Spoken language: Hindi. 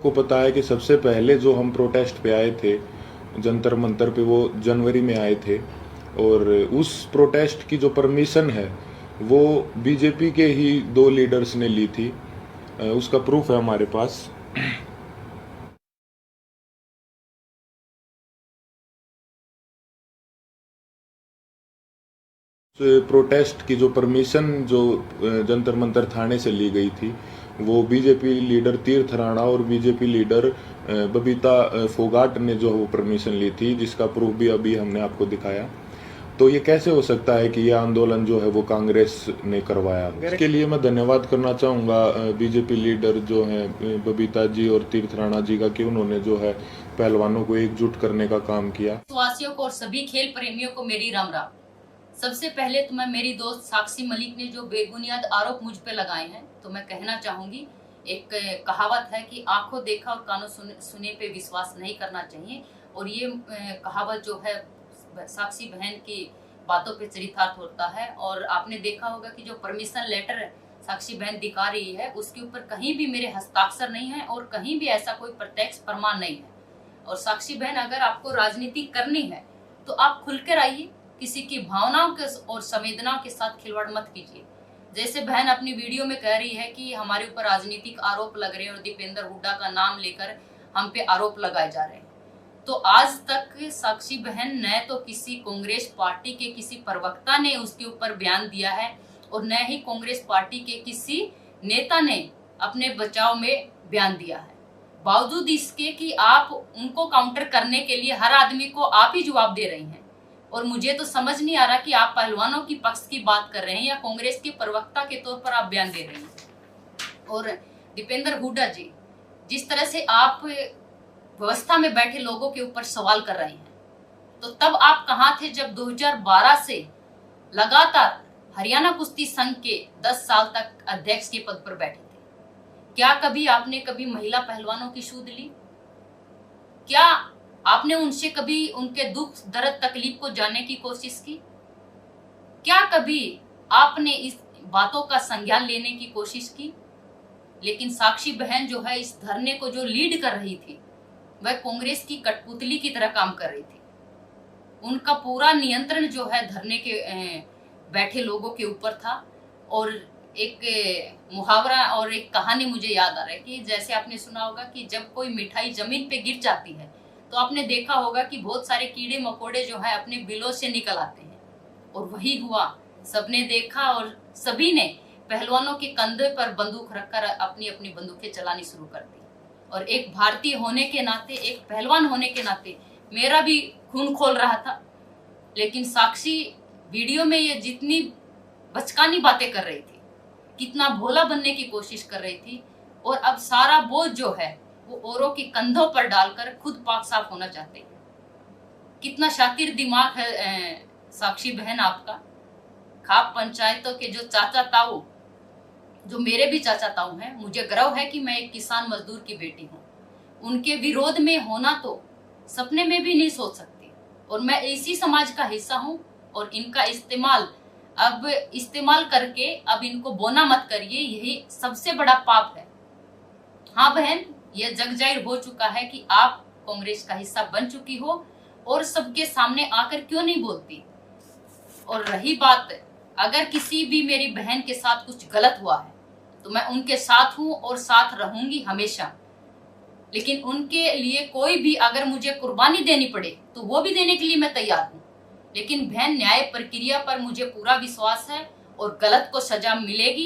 को पता है कि सबसे पहले जो हम प्रोटेस्ट पे आए थे जंतर मंतर पे, वो जनवरी में आए थे। और उस प्रोटेस्ट की जो परमिशन है वो बीजेपी के ही 2 लीडर्स ने ली थी। उसका प्रूफ है हमारे पास। प्रोटेस्ट की जो परमिशन जो जंतर मंतर थाने से ली गई थी, वो बीजेपी लीडर तीर्थ राणा और बीजेपी लीडर बबीता फोगाट ने जो वो परमिशन ली थी, जिसका प्रूफ भी अभी हमने आपको दिखाया। तो ये कैसे हो सकता है कि ये आंदोलन जो है वो कांग्रेस ने करवाया? इसके लिए मैं धन्यवाद करना चाहूँगा बीजेपी लीडर जो हैं बबीता जी और तीर्थ राणा जी का, कि उन्होंने जो है पहलवानों को एकजुट करने का काम किया। वासियों को और सभी खेल प्रेमियों को मेरी राम राम। सबसे पहले तो मैं मेरी दोस्त साक्षी मलिक ने जो बेबुनियाद आरोप मुझ पे लगाए हैं, तो मैं कहना चाहूंगी, एक कहावत है कि आंखों देखा और कानों सुने पे विश्वास नहीं करना चाहिए। और ये कहावत जो है साक्षी बहन की बातों पे चरितार्थ होता है। और आपने देखा होगा कि जो परमिशन लेटर साक्षी बहन दिखा रही है, उसके ऊपर कहीं भी मेरे हस्ताक्षर नहीं है और कहीं भी ऐसा कोई प्रत्यक्ष प्रमाण नहीं है। और साक्षी बहन, अगर आपको राजनीति करनी है तो आप खुलकर आइए, किसी की भावनाओं के और संवेदनाओं के साथ खिलवाड़ मत कीजिए। जैसे बहन अपनी वीडियो में कह रही है कि हमारे ऊपर राजनीतिक आरोप लग रहे हैं और दीपेंद्र हुड्डा का नाम लेकर हम पे आरोप लगाए जा रहे हैं, तो आज तक साक्षी बहन न तो किसी कांग्रेस पार्टी के किसी प्रवक्ता ने उसके ऊपर बयान दिया है और न ही कांग्रेस पार्टी के किसी नेता ने अपने बचाव में बयान दिया है। बावजूद इसके कि आप उनको काउंटर करने के लिए हर आदमी को आप ही जवाब दे रही हैं। और मुझे तो समझ नहीं आ रहा कि आप पहलवानों की पक्ष की बात कर रहे हैं या कांग्रेस के प्रवक्ता के तौर पर आप बयान दे रहे हैं। और दीपेंद्र हुड्डा जी, जिस तरह से आप व्यवस्था में बैठे लोगों के ऊपर सवाल कर रहे हैं, तो तब आप कहाँ थे जब 2012 से लगातार हरियाणा कुश्ती संघ के 10 साल तक अध्यक्ष के पद पर बैठे थे? क्या कभी आपने कभी महिला पहलवानों की सूध ली? क्या आपने उनसे कभी उनके दुख दर्द तकलीफ को जानने की कोशिश की? क्या कभी आपने इस बातों का संज्ञान लेने की कोशिश की? लेकिन साक्षी बहन जो है इस धरने को जो लीड कर रही थी, वह कांग्रेस की कठपुतली की तरह काम कर रही थी। उनका पूरा नियंत्रण जो है धरने के बैठे लोगों के ऊपर था। और एक मुहावरा और एक कहानी मुझे याद आ रहा है कि जैसे आपने सुना होगा कि जब कोई मिठाई जमीन पे गिर जाती है, तो आपने देखा होगा कि बहुत सारे कीड़े मकोड़े जो है अपने बिलों से निकल आते हैं। और वही हुआ, सबने देखा और सभी ने पहलवानों के कंधे पर बंदूक रखकर अपनी अपनी बंदूकें चलानी शुरू कर दी। और एक भारतीय होने के नाते, एक पहलवान होने के नाते मेरा भी खून खोल रहा था। लेकिन साक्षी वीडियो में ये जितनी बचकानी बातें कर रही थी, कितना भोला बनने की कोशिश कर रही थी, और अब सारा बोझ जो है वो औरों के कंधों पर डालकर खुद पाक साफ होना चाहते हैं। कितना शातिर दिमाग है साक्षी बहन आपका। खाप पंचायतों के जो चाचा ताऊ, जो मेरे भी चाचा ताऊ हैं, मुझे गर्व है कि मैं एक किसान मजदूर की बेटी हूँ। उनके विरोध में होना तो सपने में भी नहीं सोच सकती। और मैं इसी समाज का हिस्सा हूँ और इनका इस्तेमाल करके अब इनको बोना मत करिए, यही सबसे बड़ा पाप है। हाँ बहन, यह जग जाहिर हो चुका है कि आप कांग्रेस का हिस्सा बन चुकी हो और सबके सामने आकर क्यों नहीं बोलती। और रही बात, अगर किसी भी मेरी बहन के साथ कुछ गलत हुआ है तो मैं उनके साथ हूं और साथ रहूंगी हमेशा। लेकिन उनके लिए कोई भी अगर मुझे कुर्बानी देनी पड़े तो वो भी देने के लिए मैं तैयार हूं। लेकिन बहन, न्याय प्रक्रिया पर मुझे पूरा विश्वास है और गलत को सजा मिलेगी।